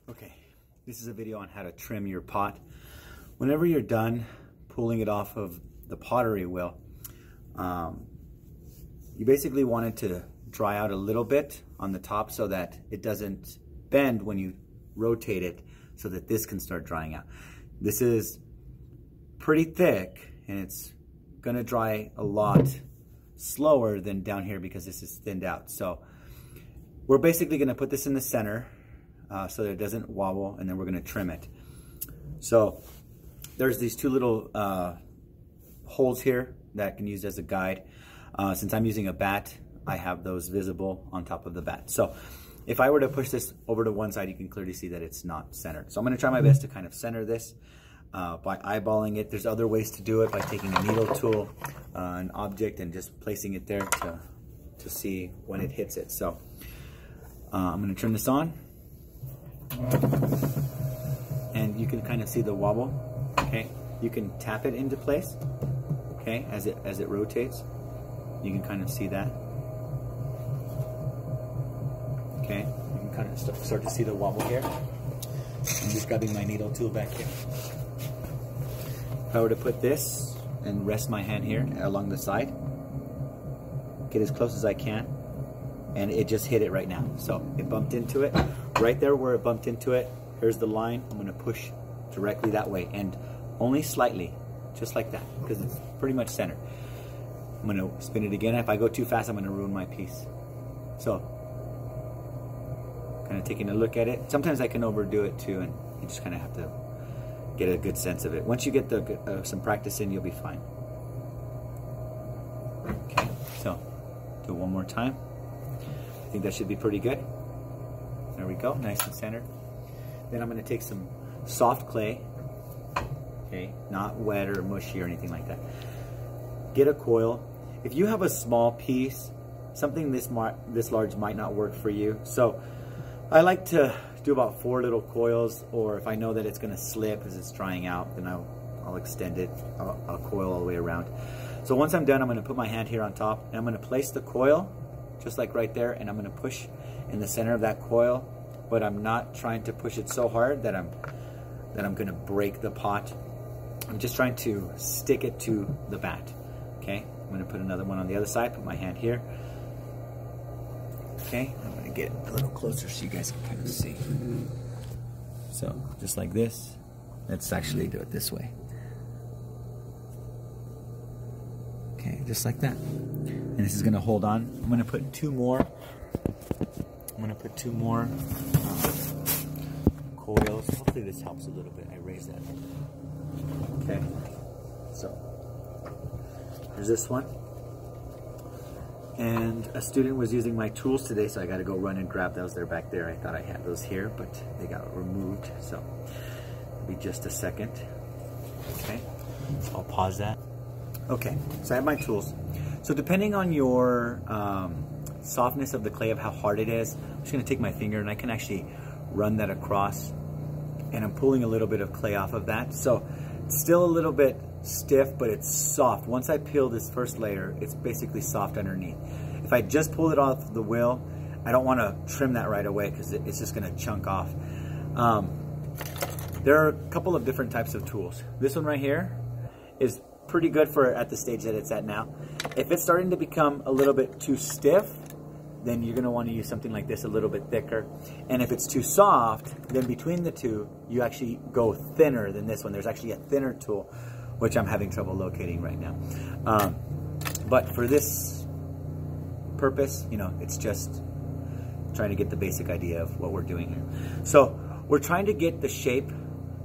Okay, this is a video on how to trim your pot. Whenever you're done pulling it off of the pottery wheel, you basically want it to dry out a little bit on the top so that it doesn't bend when you rotate it, so that this can start drying out. This is pretty thick and it's gonna dry a lot slower than down here because this is thinned out. So we're basically gonna put this in the center so that it doesn't wobble, and then we're gonna trim it. So there's these two little holes here that can use as a guide. Since I'm using a bat, I have those visible on top of the bat. So if I were to push this over to one side, you can clearly see that it's not centered. So I'm gonna try my best to kind of center this by eyeballing it. There's other ways to do it by taking a needle tool, an object, and just placing it there to see when it hits it. So I'm gonna turn this on. And you can kind of see the wobble, okay? You can tap it into place, okay, as it rotates. You can kind of see that. Okay, you can kind of start to see the wobble here. I'm just grabbing my needle tool back here. If I were to put this and rest my hand here along the side, get as close as I can, and it just hit it right now. So it bumped into it. Right there where it bumped into it, here's the line. I'm gonna push directly that way, and only slightly, just like that, because it's pretty much centered. I'm gonna spin it again. If I go too fast, I'm gonna ruin my piece. So, kind of taking a look at it. Sometimes I can overdo it too, and you just kind of have to get a good sense of it. Once you get some practice in, you'll be fine. Okay, so do it one more time. I think that should be pretty good. There we go, nice and centered. Then I'm gonna take some soft clay, okay, not wet or mushy or anything like that. Get a coil. If you have a small piece, something this large might not work for you. So I like to do about 4 little coils, or if I know that it's gonna slip as it's drying out, then I'll extend it. I'll coil all the way around. So once I'm done, I'm gonna put my hand here on top, and I'm gonna place the coil, just like right there, and I'm gonna push in the center of that coil, but I'm not trying to push it so hard that I'm gonna break the pot. I'm just trying to stick it to the bat. Okay, I'm gonna put another one on the other side, put my hand here. Okay, I'm gonna get a little closer so you guys can kind of see. So, just like this. Let's actually do it this way. Okay, just like that. And this is gonna hold on. I'm gonna put two more. Coils. Hopefully this helps a little bit. I raised that. Okay, so there's this one. And a student was using my tools today, so I got to go run and grab those. They're back there. I thought I had those here, but they got removed. So it'll be just a second. Okay, so I'll pause that. Okay, so I have my tools. So depending on your softness of the clay, of how hard it is, I'm just gonna take my finger and I can actually run that across, and I'm pulling a little bit of clay off of that. So it's still a little bit stiff, but it's soft. Once I peel this first layer, it's basically soft underneath. If I just pull it off the wheel, I don't wanna trim that right away because it's just gonna chunk off. There are a couple of different types of tools. This one right here is pretty good for at the stage that it's at now. If it's starting to become a little bit too stiff, then you're gonna wanna use something like this, a little bit thicker. And if it's too soft, then between the two, you actually go thinner than this one. There's actually a thinner tool, which I'm having trouble locating right now. But for this purpose, you know, it's just trying to get the basic idea of what we're doing here. So we're trying to get the shape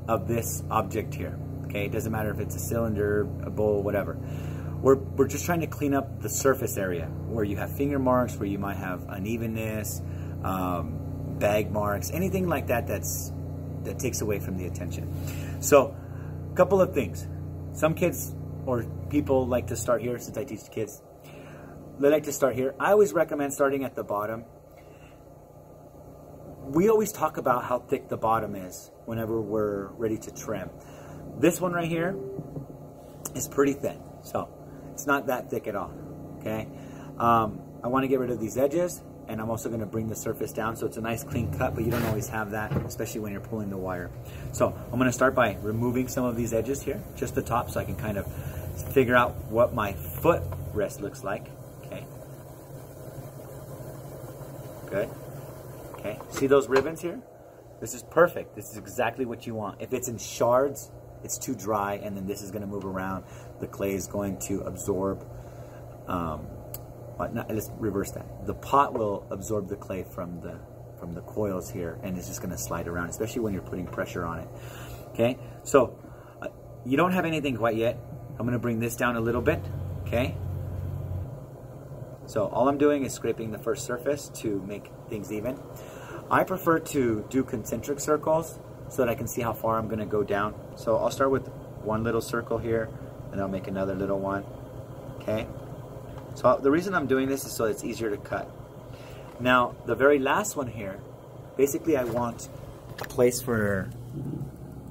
of this object here, okay? It doesn't matter if it's a cylinder, a bowl, whatever. We're just trying to clean up the surface area where you have finger marks, where you might have unevenness, bag marks, anything like that that takes away from the attention. So a couple of things. Some kids or people like to start here, since I teach kids. They like to start here. I always recommend starting at the bottom. We always talk about how thick the bottom is whenever we're ready to trim. This one right here is pretty thin, so it's not that thick at all, okay? I want to get rid of these edges, and I'm also gonna bring the surface down so it's a nice clean cut, but you don't always have that, especially when you're pulling the wire. So I'm gonna start by removing some of these edges here, just the top, so I can kind of figure out what my foot rest looks like. Okay. Good. Okay. See those ribbons here? This is perfect. This is exactly what you want. If it's in shards, it's too dry, and then this is going to move around. The clay is going to absorb. Let's reverse that. The pot will absorb the clay from the coils here, and it's just going to slide around, especially when you're putting pressure on it. Okay. So you don't have anything quite yet. I'm going to bring this down a little bit. Okay. So all I'm doing is scraping the first surface to make things even. I prefer to do concentric circles so that I can see how far I'm going to go down. So I'll start with one little circle here, and I'll make another little one. Okay. So the reason I'm doing this is so it's easier to cut. Now the very last one here, basically I want a place for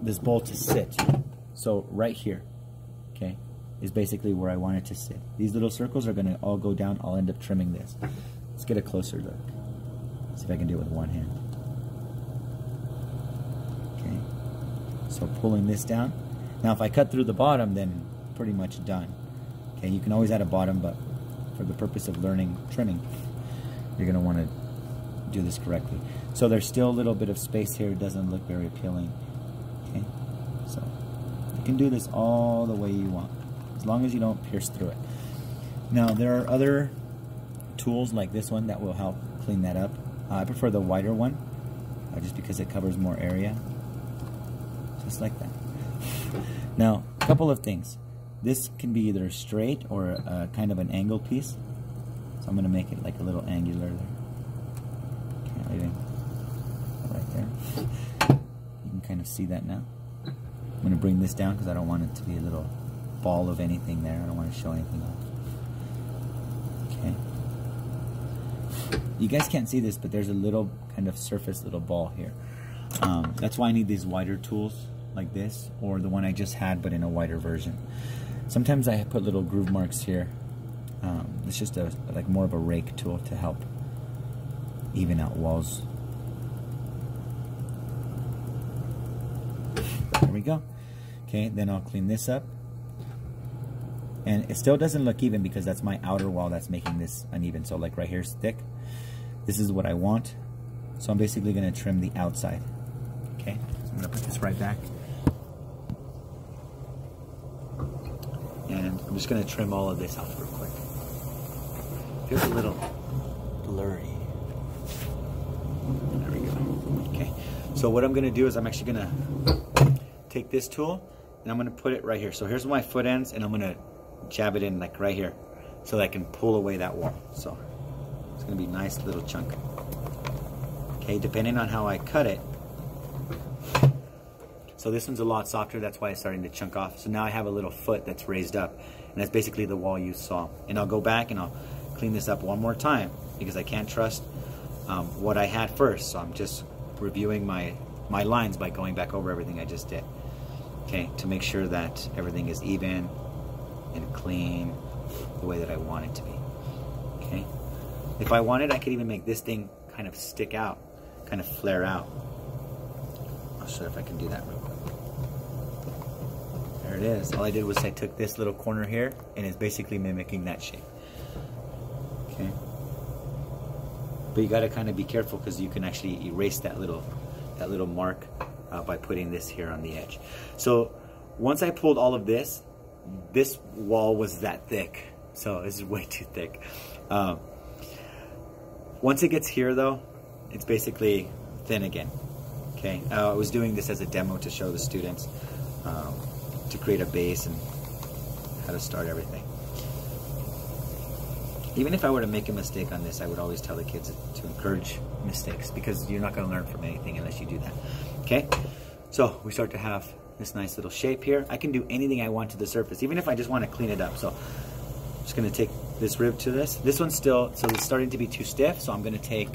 this bowl to sit. So right here, okay, is basically where I want it to sit. These little circles are going to all go down. I'll end up trimming this. Let's get a closer look. See if I can do it with one hand. Okay. So pulling this down. Now if I cut through the bottom, then pretty much done. Okay, you can always add a bottom, but for the purpose of learning trimming, you're going to want to do this correctly. So there's still a little bit of space here. It doesn't look very appealing. Okay, so you can do this all the way you want, as long as you don't pierce through it. Now there are other tools like this one that will help clean that up. I prefer the wider one, just because it covers more area. Just like that. Now, a couple of things. This can be either straight or kind of an angle piece. So I'm going to make it like a little angular there. Okay, leaving right there. You can kind of see that now. I'm going to bring this down because I don't want it to be a little ball of anything there. I don't want to show anything off. Okay. You guys can't see this, but there's a little kind of surface little ball here. That's why I need these wider tools like this, or the one I just had but in a wider version. Sometimes I put little groove marks here. It's just like more of a rake tool to help even out walls. There we go. Okay, then I'll clean this up. And it still doesn't look even because that's my outer wall that's making this uneven. So like right here is thick. This is what I want. So I'm basically going to trim the outside. Okay, so I'm going to put this right back. And I'm just going to trim all of this off real quick. Feels a little blurry. There we go. Okay, so what I'm going to do is I'm actually going to take this tool and I'm going to put it right here. So here's where my foot ends, and I'm going to jab it in like right here so that I can pull away that wall. So it's going to be a nice little chunk. Okay, depending on how I cut it. So this one's a lot softer, that's why it's starting to chunk off. So now I have a little foot that's raised up, and that's basically the wall you saw. And I'll go back and I'll clean this up one more time because I can't trust what I had first. So I'm just reviewing my lines by going back over everything I just did. Okay, to make sure that everything is even and clean the way that I want it to be. Okay, if I wanted, I could even make this thing kind of stick out, kind of flare out. I'll show you if I can do that real quick. There it is. All I did was I took this little corner here and it's basically mimicking that shape. Okay, but you got to kind of be careful because you can actually erase that little mark by putting this here on the edge. So once I pulled all of this, this wall was that thick, so this is way too thick. Once it gets here though, it's basically thin again. Okay, I was doing this as a demo to show the students to create a base and how to start everything. Even if I were to make a mistake on this, I would always tell the kids to encourage mistakes because you're not going to learn from anything unless you do that. Okay, so we start to have this nice little shape here. I can do anything I want to the surface, even if I just want to clean it up. So I'm just going to take this rib to this. This one's still, so it's starting to be too stiff, so I'm going to take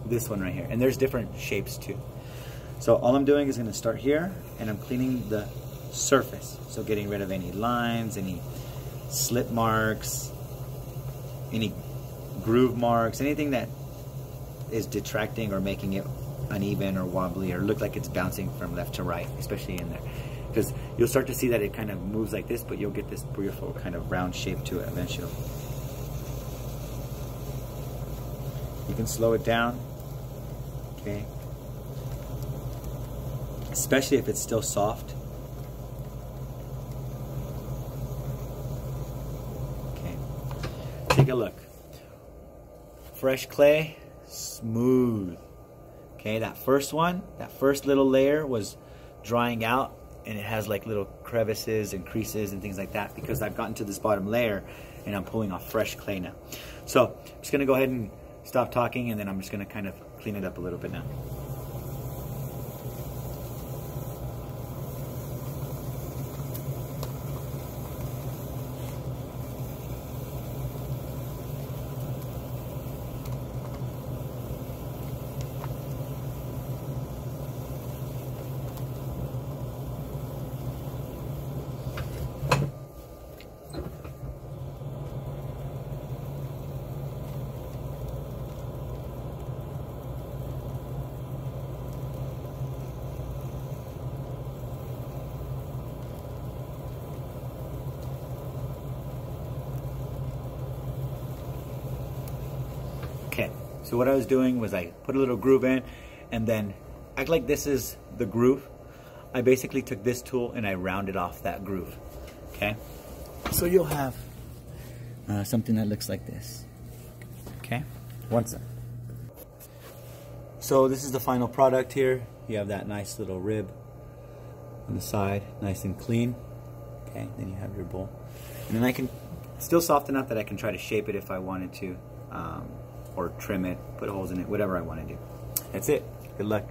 this one right here. And there's different shapes too. So all I'm doing is going to start here, and I'm cleaning the surface. So getting rid of any lines, any slip marks, any groove marks, anything that is detracting or making it uneven or wobbly or look like it's bouncing from left to right, especially in there. Because you'll start to see that it kind of moves like this, but you'll get this beautiful kind of round shape to it eventually. You can slow it down, okay? Especially if it's still soft. Okay, take a look. Fresh clay, smooth. Okay, that first one, that first little layer was drying out, and it has like little crevices and creases and things like that because I've gotten to this bottom layer and I'm pulling off fresh clay now. So I'm just gonna go ahead and stop talking, and then I'm just gonna kind of clean it up a little bit now. Okay, so what I was doing was I put a little groove in, and then act like this is the groove. I basically took this tool and I rounded off that groove. Okay, so you'll have something that looks like this. Okay, one second. So this is the final product here. You have that nice little rib on the side, nice and clean. Okay, then you have your bowl, and then I can still soft enough that I can try to shape it if I wanted to. Or trim it, put holes in it, whatever I want to do. That's it. Good luck.